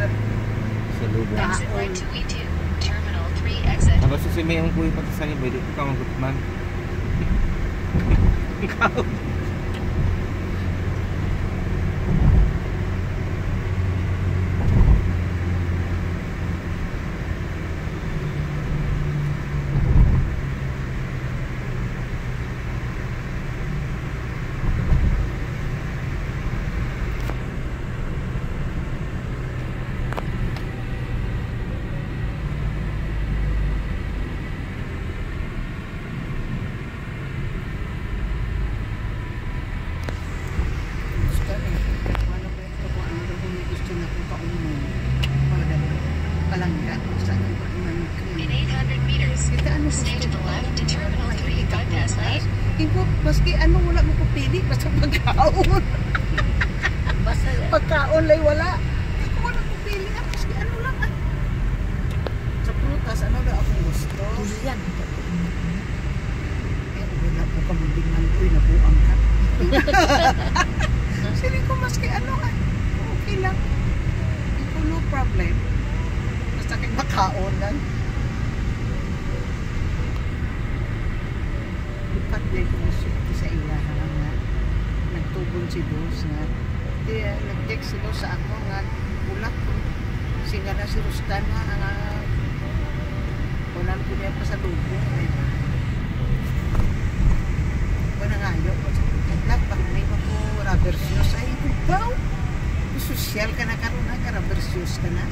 nga. Sa lubo. Exit right to E2, Terminal 3 exit. Tapos sa may ang kuya pati sa niya, pwede ito ka magutman. Ikaw. In 800 meters, stay to the left to Terminal 3 bypass lane. Ibo, maski ano wala mo pupili, basta pagkaon. Basta Pagkaon lay wala. Hindi ko wala pupili na, maski ano lang. Sa prutas, ano na akong gusto? durian. Wala po ka mabingan ko, nabuang ka. Sili ko maski ano okay lang. Hindi ko no problem. Basta kayo makaon lang. Lipat din ko sa iya nga. Nagtubon si boss nga. Nag-text si boss sa ako nga. Ulak ko. Singa na si Rustan nga. Kunan ko niya pa sa lubo. Wala nga yun. Nagpak may mga rubber shoes. Ay, baw! Social ka na karoon na. Rubber shoes ka na.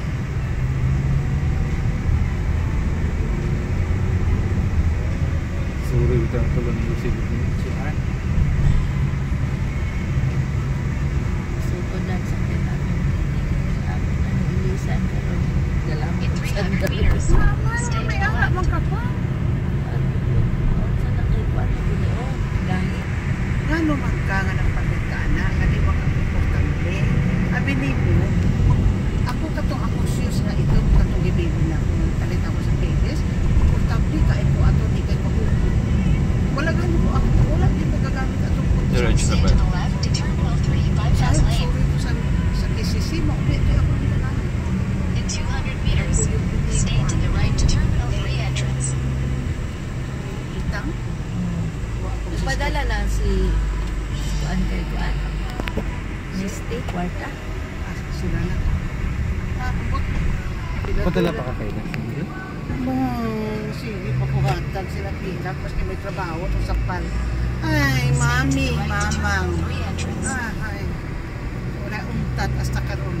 Suri ito ang tulong ng Lucy. Sugod lang sa namin. Ako na nilisan ka rin. In 300 meters, stay to the left. Nga naman ka nga ng pagkakana. Nga di ba kang importante. Abi ni mo, ako katong akong shoes na ito. Katong ibigin na ako. Talit ako sa babies. Importante ka ito ato. Di kayo mahuhuli. Wala nga mo ako. Wala din magagamit ato. Diretso Stay na ba? to the left to Terminal 3 bypass lane. Sorry ko sa KCC. Maulit ako nila na. In 200 meters, stay to the right to Terminal 3 entrance. Itang. Ipadala na si Kuan kay Kuan. Misty, kwarta. Sila na. Patala pa ka kayo na. Sige, pakuhatag sila pila. Kasi may trabaho o sapal. Ay, mami, mamang. Terminal 3 entrance. Ay, wala untat hasta karon.